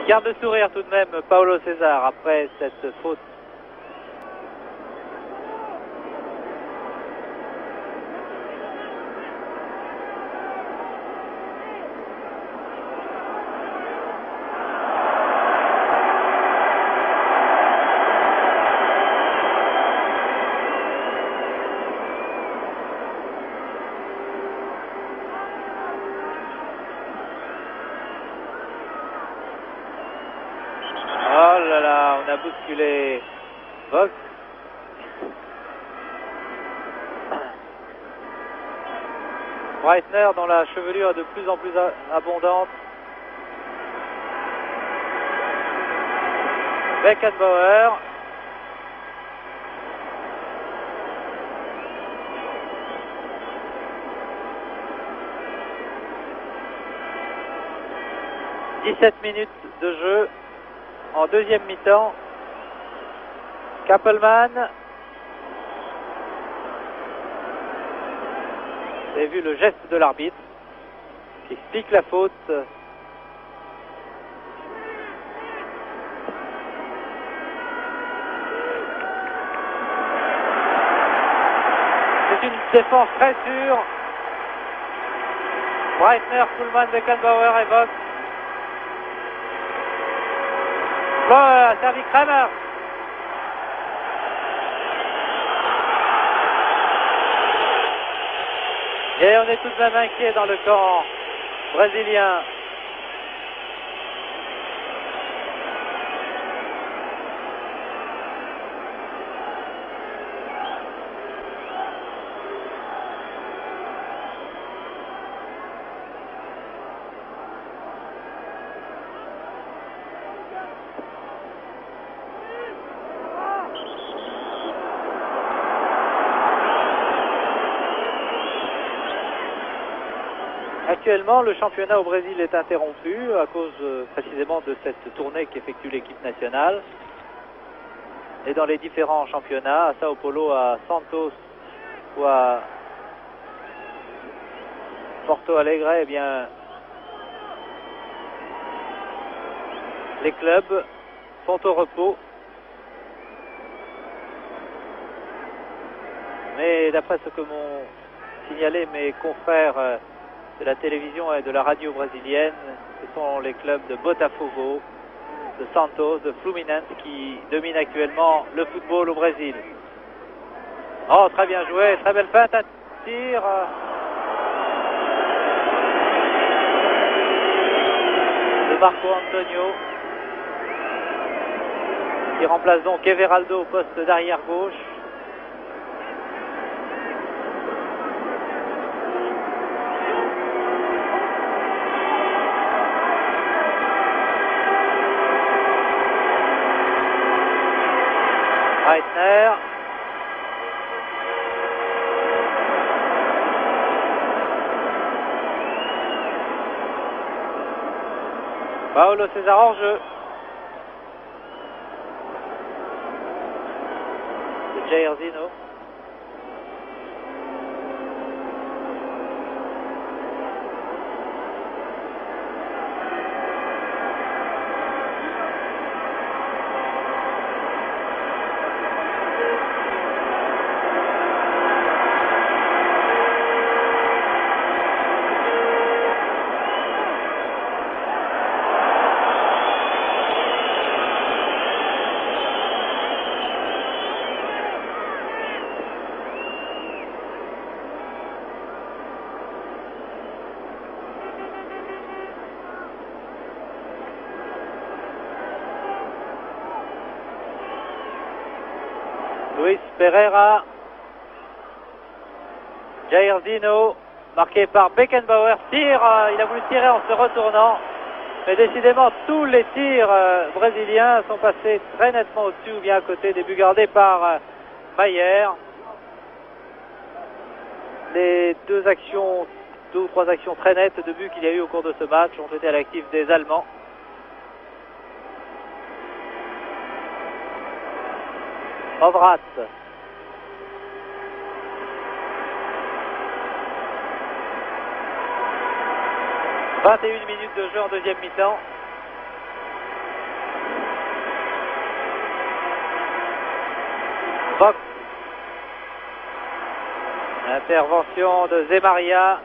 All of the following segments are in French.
garde le sourire tout de même, Paulo César, après cette faute. Oh là là, on a bousculé Vogt. Breitner, dont la chevelure est de plus en plus abondante. Beckenbauer. « 17 minutes de jeu en deuxième mi-temps. Kappelman. Vous avez vu le geste de l'arbitre qui explique la faute. C'est une défense très sûre. Breitner, Kuhlmann, Beckenbauer et Vogt. Bauer, servi Kramer. Et on est tout de même inquiet dans le camp brésilien. Actuellement, le championnat au Brésil est interrompu à cause précisément de cette tournée qu'effectue l'équipe nationale. Et dans les différents championnats, à Sao Paulo, à Santos ou à Porto Alegre, eh bien, les clubs sont au repos. Mais d'après ce que m'ont signalé mes confrères de la télévision et de la radio brésilienne, ce sont les clubs de Botafogo, de Santos, de Fluminense qui dominent actuellement le football au Brésil. Oh, très bien joué, très belle feinte, un tir. De Marco Antonio, qui remplace donc Everaldo au poste d'arrière gauche. Breitner. Paulo César hors jeu. De Jair Zino. Luis Pereira. Jair Zino, marqué par Beckenbauer. Tire, il a voulu tirer en se retournant. Mais décidément, tous les tirs brésiliens sont passés très nettement au-dessus ou bien à côté des buts gardés par Maier. Les deux ou trois actions très nettes de buts qu'il y a eu au cours de ce match ont été à l'actif des Allemands. Ovrat. « 21 minutes de jeu en deuxième mi-temps. Intervention de Zemaria.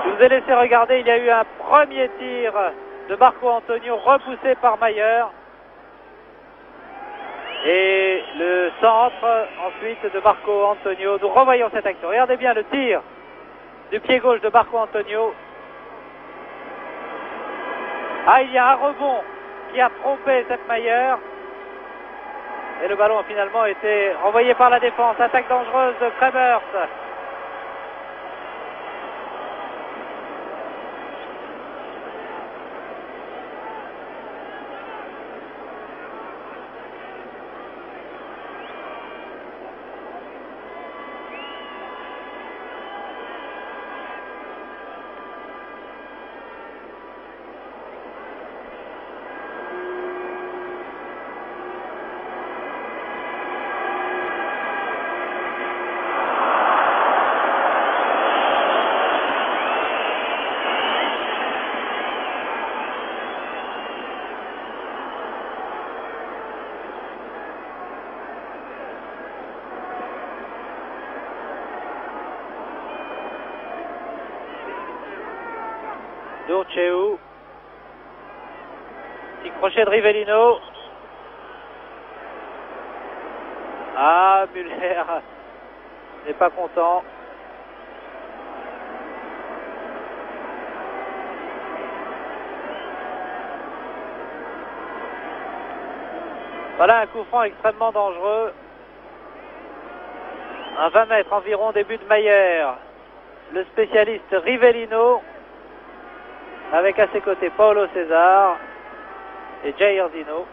Je vous ai laissé regarder, il y a eu un premier tir de Marco Antonio repoussé par Mayer. Et le centre ensuite de Marco Antonio. Nous revoyons cette action. Regardez bien le tir du pied gauche de Marco Antonio. Ah, il y a un rebond qui a trompé Sepp Mayer. Et le ballon a finalement été renvoyé par la défense. Attaque dangereuse de Kremers. Durcheu. Petit crochet de Rivellino. Ah, Müller n'est pas content. Voilà un coup franc extrêmement dangereux. Un 20 mètres environ, début de Mayer. Le spécialiste Rivellino. Avec à ses côtés Paulo César et Jair Zino.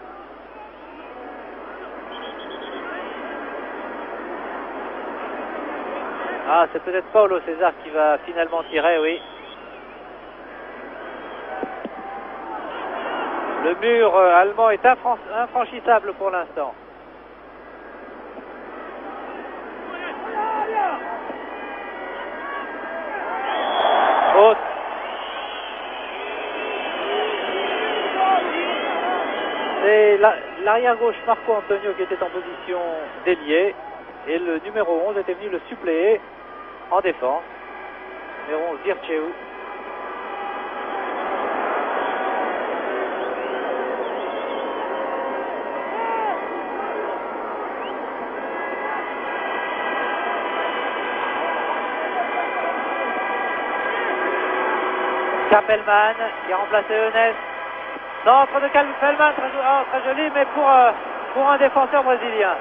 Ah, c'est peut-être Paulo César qui va finalement tirer, oui. Le mur allemand est infranchissable pour l'instant. Haute. C'est l'arrière gauche Marco Antonio qui était en position d'ailier et le numéro 11 était venu le suppléer en défense. Numéro 11 Durcheu. Kappelmann qui a remplacé Eunès. Centre de Kappelmann, très joli, mais pour un défenseur brésilien.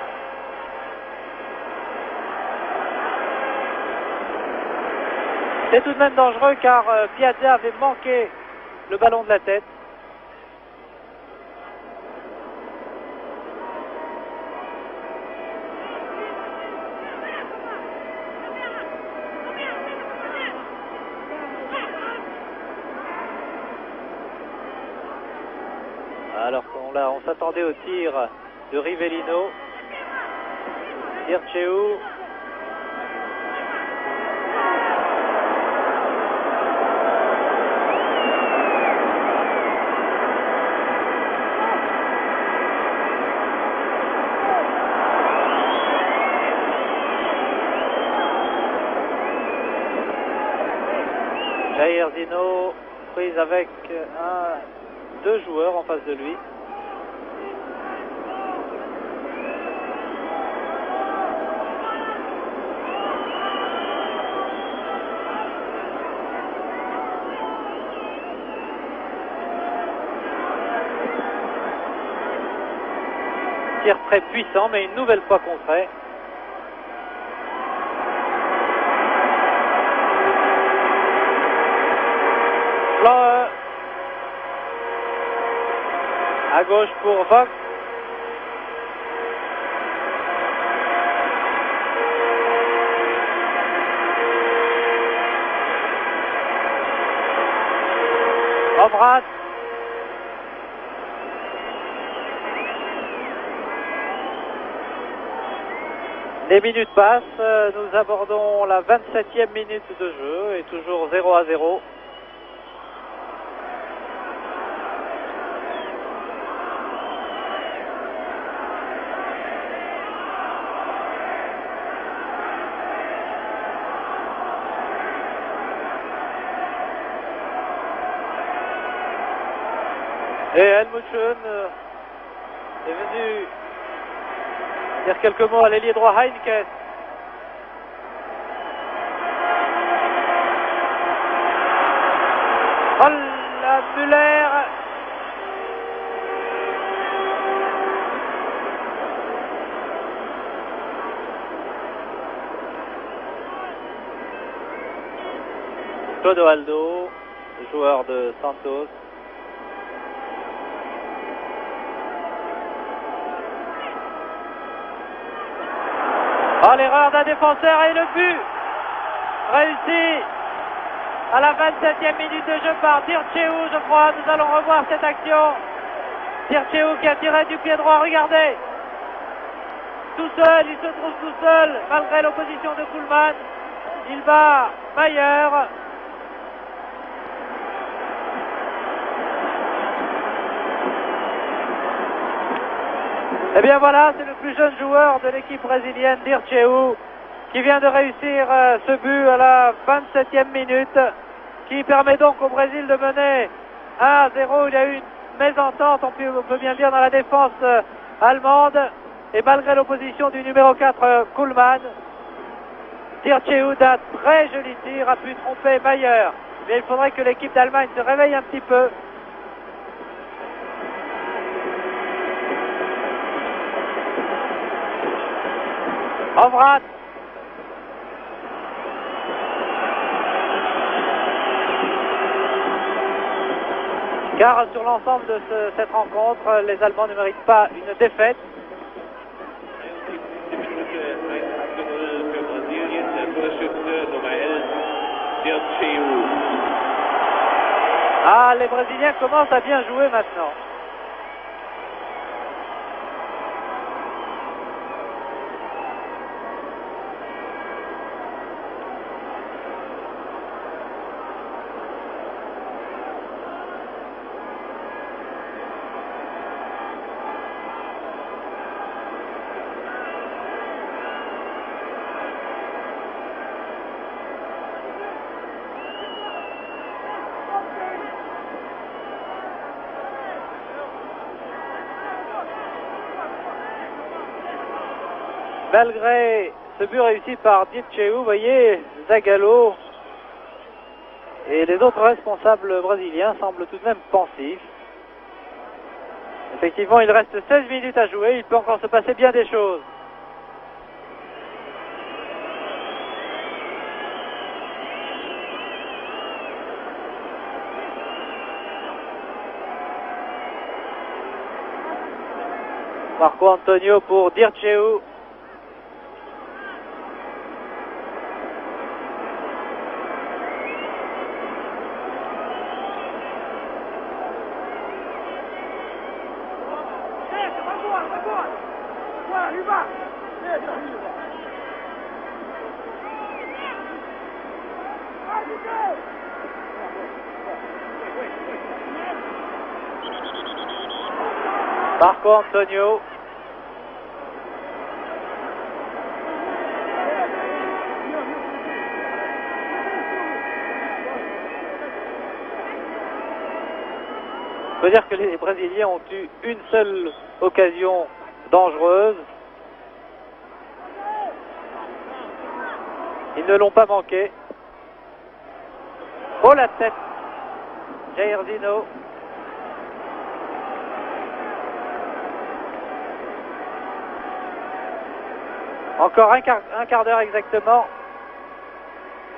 C'est tout de même dangereux car Piazza avait manqué le ballon de la tête. Alors on s'attendait au tir de Rivellino. Durcheu. Jair Zino prise avec deux joueurs en face de lui. Tir très puissant, mais une nouvelle fois contré. Plan à gauche pour Vogt. Omrat. Les minutes passent, nous abordons la 27e minute de jeu et toujours 0-0. Et Helmut Schön est venu dire quelques mots à l'ailier droit Heinkes. Oh la Müller. Clodoaldo, le joueur de Santos. Oh, l'erreur d'un défenseur et le but réussi à la 27e minute de jeu par Dirceu, je crois. Nous allons revoir cette action. Dirceu qui a tiré du pied droit, regardez. Tout seul, il se trouve tout seul, malgré l'opposition de Kuhlmann. Il bat Mayer. Et bien voilà, c'est le plus jeune joueur de l'équipe brésilienne, Dirceu, qui vient de réussir ce but à la 27e minute, qui permet donc au Brésil de mener 1-0. Il y a eu une mésentente, on peut bien dire, dans la défense allemande, et malgré l'opposition du numéro 4, Kuhlmann, Dirceu d'un très joli tir a pu tromper Mayer. Mais il faudrait que l'équipe d'Allemagne se réveille un petit peu. Ovrat. Car sur l'ensemble de cette rencontre, les Allemands ne méritent pas une défaite. Ah, les Brésiliens commencent à bien jouer maintenant. Malgré ce but réussi par Dirceu, vous voyez, Zagallo et les autres responsables brésiliens semblent tout de même pensifs. Effectivement, il reste 16 minutes à jouer, il peut encore se passer bien des choses. Marco Antonio pour Dirceu. Marco Antonio. Il faut dire que les Brésiliens ont eu une seule occasion dangereuse. Ils ne l'ont pas manqué. Oh, la tête, Jairzinho. Encore un quart d'heure exactement.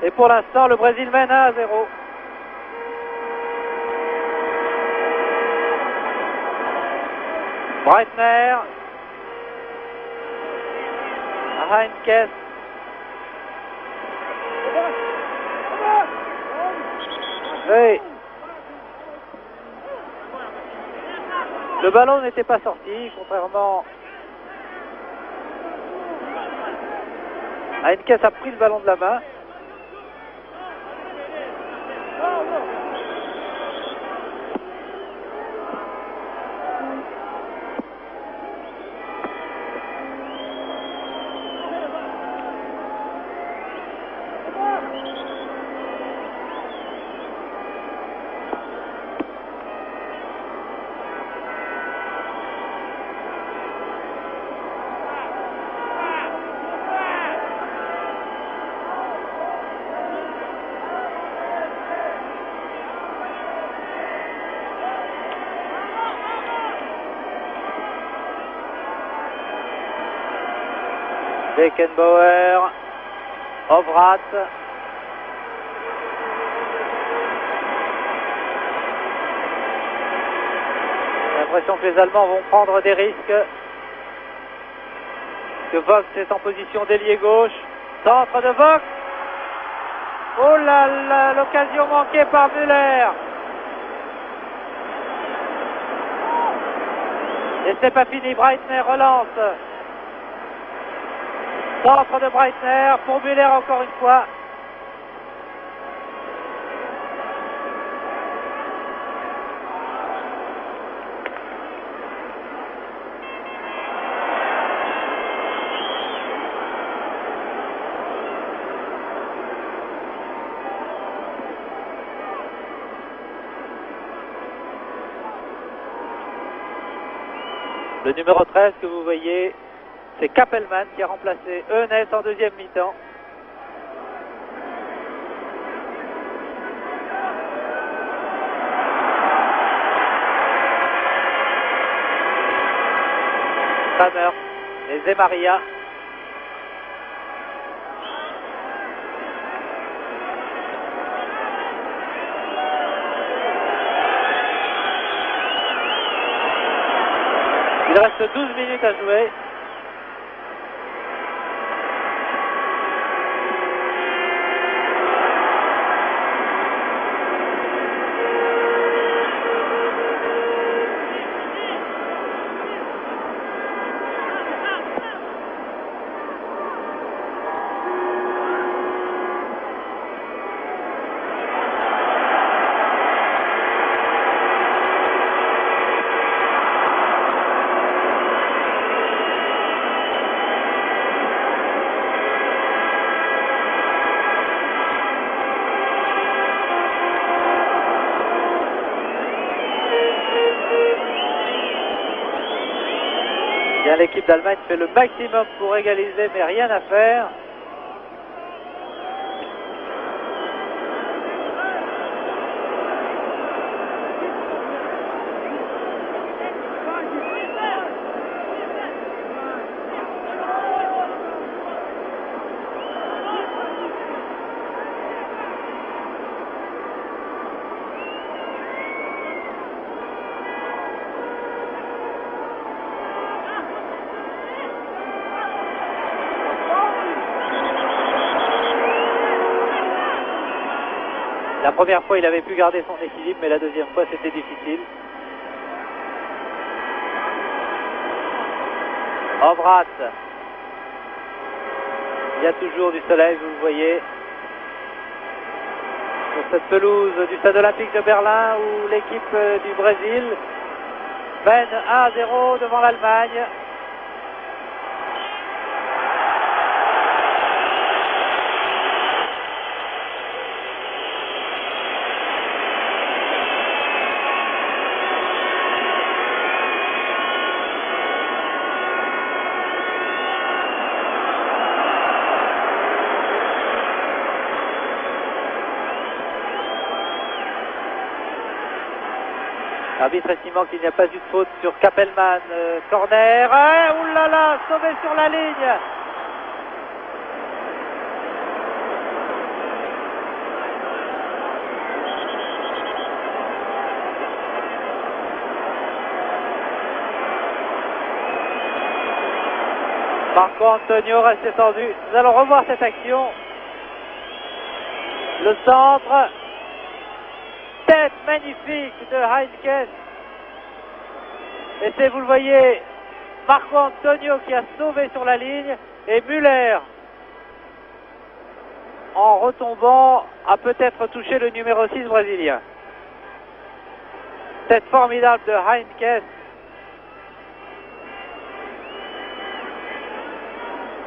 Et pour l'instant, le Brésil mène 1-0. Breitner. Heinkes. Oui. Le ballon n'était pas sorti, contrairement Heinkes a pris le ballon de la main. Beckenbauer, Ovrat. J'ai l'impression que les Allemands vont prendre des risques. Que Vogt est en position d'ailier gauche. Centre de Vogt. Oh là là, l'occasion manquée par Müller. Et c'est pas fini, Breitner relance. Centre de Breitner pour Müller encore une fois. Le numéro 13 que vous voyez, c'est Kappelmann qui a remplacé Eunès en deuxième mi-temps. Kramer et Zemaria. Il reste 12 minutes à jouer. L'équipe d'Allemagne fait le maximum pour égaliser, mais rien à faire. La première fois, il avait pu garder son équilibre, mais la deuxième fois, c'était difficile. Ovrat. Il y a toujours du soleil, vous le voyez. Sur cette pelouse du Stade Olympique de Berlin, où l'équipe du Brésil mène 1-0 devant l'Allemagne. L'arbitre estimant qu'il n'y a pas eu de faute sur Kappelmann. Corner. Oulala, sauvé sur la ligne. Marco Antonio reste étendu. Nous allons revoir cette action. Le centre. Tête magnifique de Heinkes. Et c'est, vous le voyez, Marco Antonio qui a sauvé sur la ligne. Et Müller en retombant, a peut-être touché le numéro 6 brésilien. Tête formidable de Heinkes.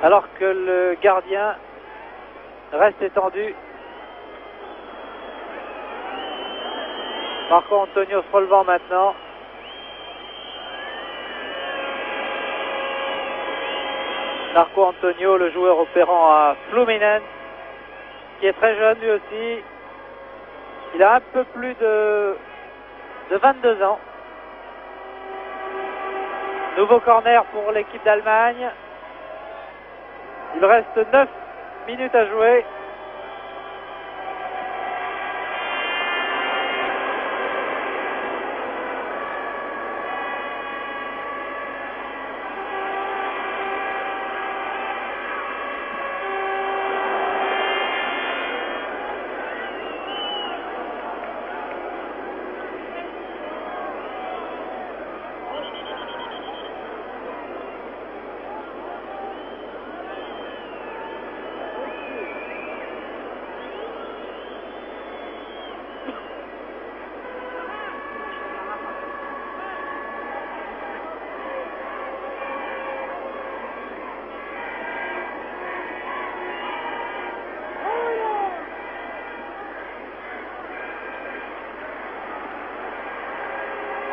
Alors que le gardien reste étendu. Marco Antonio se relevant maintenant. Marco Antonio, le joueur opérant à Fluminense, qui est très jeune lui aussi. Il a un peu plus de 22 ans. Nouveau corner pour l'équipe d'Allemagne. Il reste 9 minutes à jouer.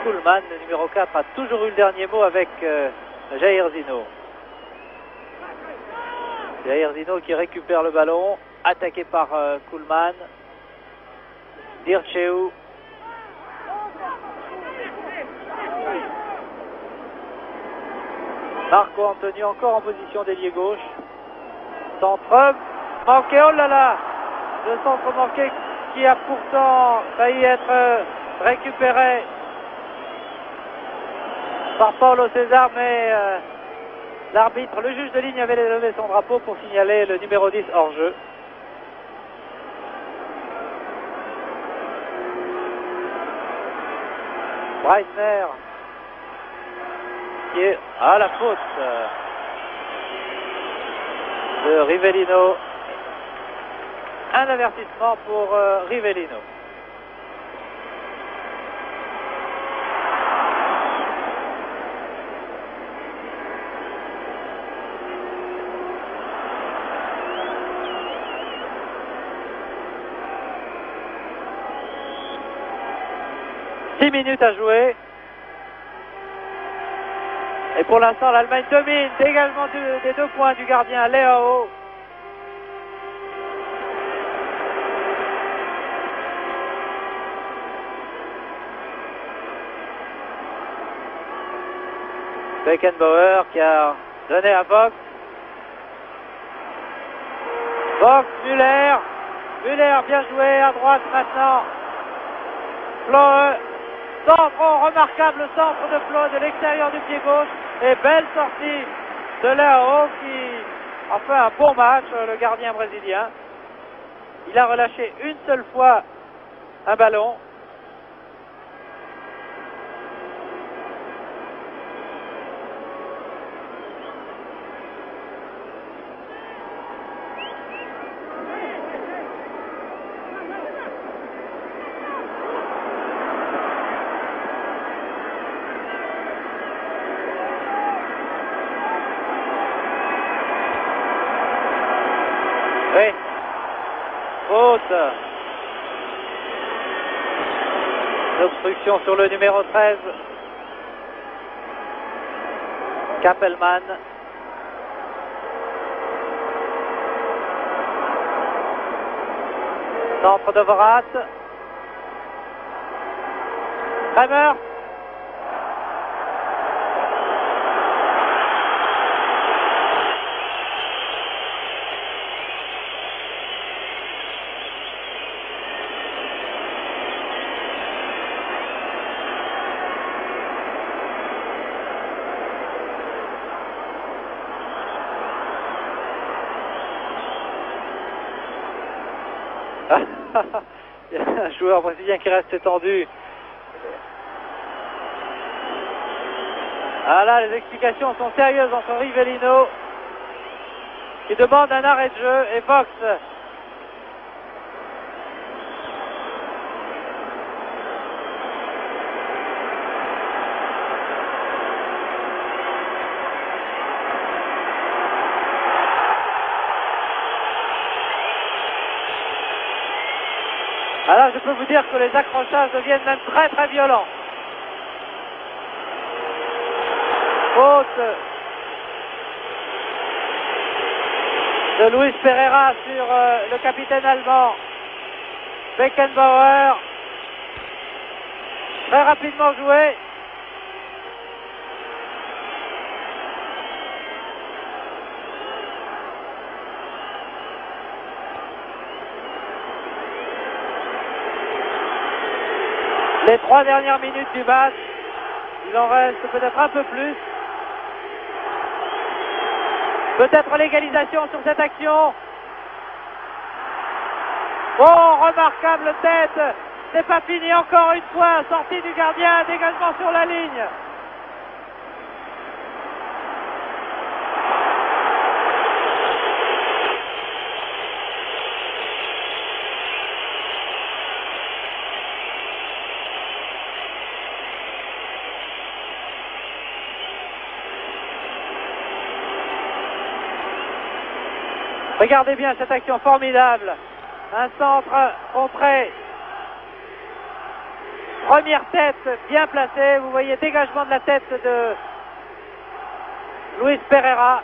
Kuhlmann, le numéro 4, a toujours eu le dernier mot avec Jair Zino. Jair Zino qui récupère le ballon, attaqué par Kuhlmann. Dirceu. Marco Antonio encore en position d'ailier gauche. Centre manqué, oh là là! Le centre manqué qui a pourtant failli être récupéré par Paulo César, mais l'arbitre, le juge de ligne avait levé son drapeau pour signaler le numéro 10 hors jeu. Breitner qui est à la faute de Rivellino. Un avertissement pour Rivellino. Minutes à jouer. Et pour l'instant, l'Allemagne domine. Dégagement des 2 points du gardien Leao. Beckenbauer qui a donné à Vogt. Vogt, Müller. Müller bien joué à droite maintenant. Flohe. Centre, remarquable centre de Flohe de l'extérieur du pied gauche. Et belle sortie de Leao qui a fait un bon match, le gardien brésilien. Il a relâché une seule fois un ballon. Oui. Faute. L'obstruction sur le numéro 13. Kappelmann. Centre de Vorat. Kramer. Il y a un joueur brésilien qui reste étendu. Ah là, les explications sont sérieuses entre Rivellino qui demande un arrêt de jeu et Fox Là, je peux vous dire que les accrochages deviennent même très très violents. Faute de Luis Pereira sur le capitaine allemand Beckenbauer. Très rapidement joué. Les 3 dernières minutes du match, il en reste peut-être un peu plus. Peut-être l'égalisation sur cette action. Oh, remarquable tête. C'est pas fini encore une fois. Sortie du gardien, dégagement sur la ligne. Regardez bien cette action formidable. Un centre contré. Première tête bien placée. Vous voyez dégagement de la tête de Luis Pereira.